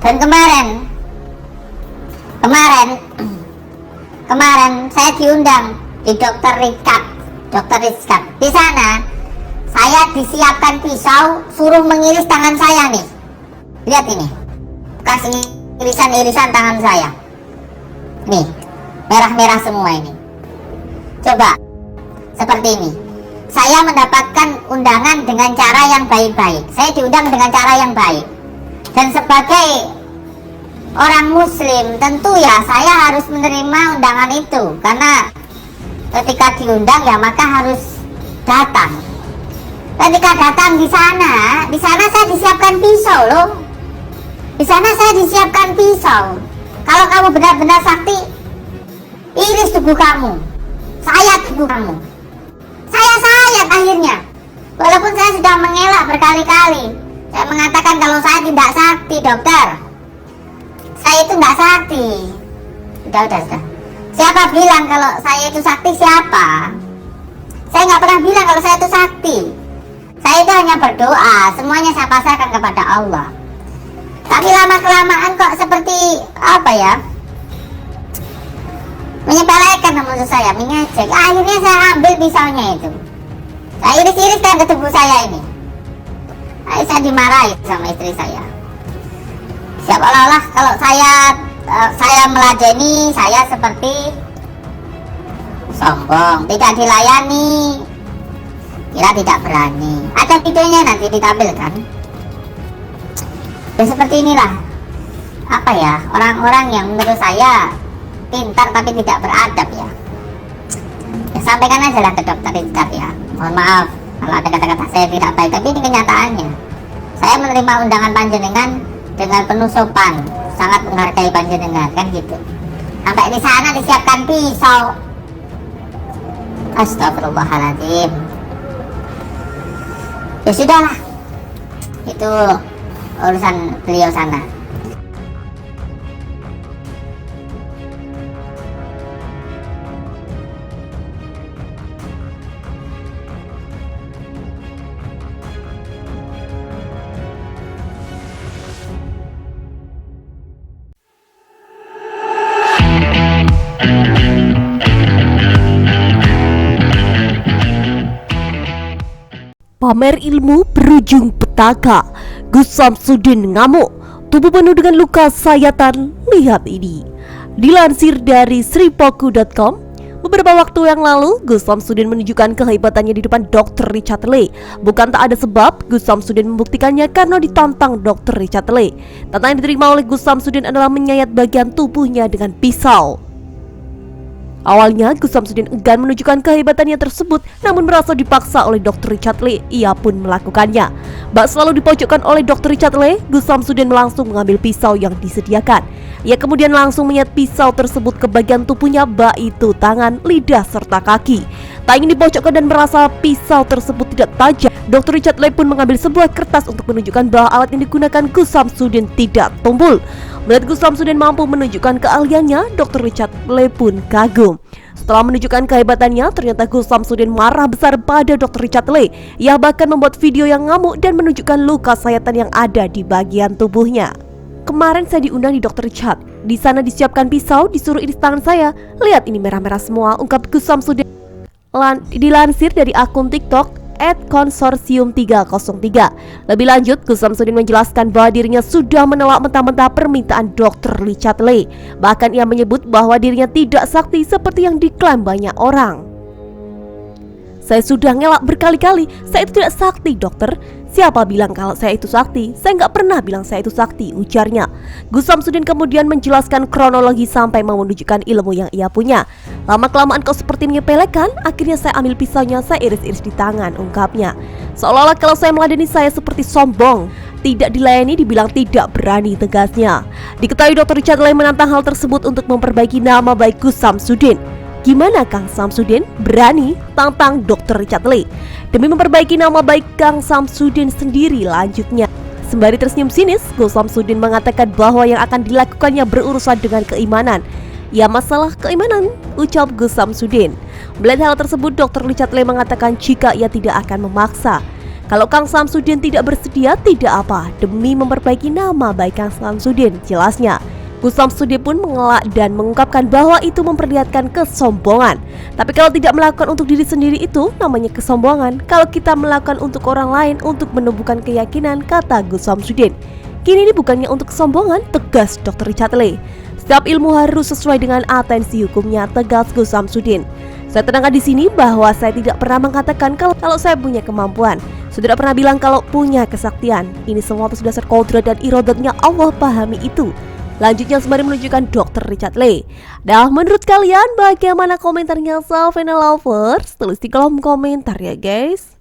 Dan kemarin saya diundang di Dokter Rizkat. Di sana saya disiapkan pisau, suruh mengiris tangan saya nih. Lihat ini, kasih irisan tangan saya. Nih, merah-merah semua ini. Coba, seperti ini. Saya mendapatkan undangan dengan cara yang baik-baik. Saya diundang dengan cara yang baik. Dan sebagai orang muslim, tentu ya saya harus menerima undangan itu. Karena ketika diundang ya maka harus datang. Ketika datang di sana saya disiapkan pisau loh. Di sana saya disiapkan pisau. Kalau kamu benar-benar sakti, iris tubuh kamu, sayat tubuh kamu. Saya sayat akhirnya. Walaupun saya sudah mengelak berkali-kali. Saya mengatakan kalau saya tidak sakti, dokter. Saya itu nggak sakti. Sudah. Siapa bilang kalau saya itu sakti? Siapa? Saya nggak pernah bilang kalau saya itu sakti. Saya itu hanya berdoa. Semuanya saya pasrahkan kepada Allah. Tapi lama-kelamaan kok seperti apa ya? Menyepelekan maksud saya, mengejek. Akhirnya saya ambil pisaunya itu. Saya iris-iriskan ke tubuh saya ini. Saya dimarahi sama istri saya. Seolah-olah kalau saya meladeni, saya seperti sombong, tidak dilayani, kira tidak berani. Ada videonya nanti ditampilkan. Ya seperti inilah, apa ya, orang-orang yang menurut saya pintar tapi tidak beradab ya. Sampaikan aja lah ke Dokter Rizkat ya. Mohon maaf kalau ada kata-kata saya tidak baik, tapi ini kenyataannya. Saya menerima undangan panjenengan dengan penuh sopan, sangat menghargai panjenengan, kan gitu. Sampai di sana disiapkan pisau. Astagfirullahaladzim. Ya sudahlah, itu urusan beliau sana. Pamer ilmu berujung petaka, Gus Samsudin ngamuk, tubuh penuh dengan luka sayatan. Lihat ini. Dilansir dari sripoku.com, beberapa waktu yang lalu Gus Samsudin menunjukkan kehebatannya di depan Dr. Richard Lee. Bukan tak ada sebab, Gus Samsudin membuktikannya karena ditantang Dr. Richard Lee. Tantangan yang diterima oleh Gus Samsudin adalah menyayat bagian tubuhnya dengan pisau. Awalnya Gus Samsudin enggan menunjukkan kehebatannya tersebut, namun merasa dipaksa oleh Dr. Richard Lee, ia pun melakukannya. Bak selalu dipojokkan oleh Dr. Richard Lee, Gus Samsudin langsung mengambil pisau yang disediakan. Ia kemudian langsung menyayat pisau tersebut ke bagian tubuhnya, bak itu tangan, lidah, serta kaki. Tak ingin dipojokkan dan merasa pisau tersebut tidak tajam, Dr. Richard Lee pun mengambil sebuah kertas untuk menunjukkan bahwa alat yang digunakan Gus Samsudin tidak tumpul. Melihat Gus Samsudin mampu menunjukkan keahliannya, Dr. Richard Lee pun kagum. Setelah menunjukkan kehebatannya, ternyata Gus Samsudin marah besar pada Dr. Richard Lee. Ia bahkan membuat video yang ngamuk dan menunjukkan luka sayatan yang ada di bagian tubuhnya. Kemarin saya diundang di Dr. Richard. Di sana disiapkan pisau, disuruh iris tangan saya. Lihat ini merah-merah semua, ungkap Gus Samsudin. Dilansir dari akun TikTok @konsorsium303. Lebih lanjut, Gus Samsudin menjelaskan bahwa dirinya sudah menolak mentah-mentah permintaan Dr. Richard Lee. Bahkan ia menyebut bahwa dirinya tidak sakti seperti yang diklaim banyak orang. Saya sudah ngelak berkali-kali, saya itu tidak sakti, dokter. Siapa bilang kalau saya itu sakti? Saya nggak pernah bilang saya itu sakti, ujarnya. Gus Samsudin kemudian menjelaskan kronologi sampai mau menunjukkan ilmu yang ia punya. Lama-kelamaan kau seperti menyepelekan, akhirnya saya ambil pisaunya, saya iris-iris di tangan, ungkapnya. Seolah-olah kalau saya meladeni saya seperti sombong. Tidak dilayani dibilang tidak berani, tegasnya. Diketahui Dr. Richard Lee menantang hal tersebut untuk memperbaiki nama baik Gus Samsudin. Gimana Kang Samsudin? Berani? Tantang Dr. Richard Lee. Demi memperbaiki nama baik Kang Samsudin sendiri, lanjutnya. Sembari tersenyum sinis, Gus Samsudin mengatakan bahwa yang akan dilakukannya berurusan dengan keimanan. Ya masalah keimanan, ucap Gus Samsudin. Melihat hal tersebut, Dr. Richard Lee mengatakan jika ia tidak akan memaksa. Kalau Kang Samsudin tidak bersedia, tidak apa, demi memperbaiki nama baik Kang Samsudin, jelasnya. Gus Samsudin pun mengelak dan mengungkapkan bahwa itu memperlihatkan kesombongan. Tapi kalau tidak melakukan untuk diri sendiri itu namanya kesombongan. Kalau kita melakukan untuk orang lain untuk menumbuhkan keyakinan, kata Gus Samsudin. Kini ini bukannya untuk kesombongan, tegas Dr. Richard Lee. Setiap ilmu harus sesuai dengan atensi hukumnya, tegas Gus Samsudin. Saya terangkan di sini bahwa saya tidak pernah mengatakan kalau saya punya kemampuan. Saya tidak pernah bilang kalau punya kesaktian. Ini semua atas dasar kodrat dan irodatnya Allah, pahami itu. Lanjutnya sembari menunjukkan Dr. Richard Lee. Nah, menurut kalian bagaimana komentarnya Savannah Lovers? Tulis di kolom komentar ya guys.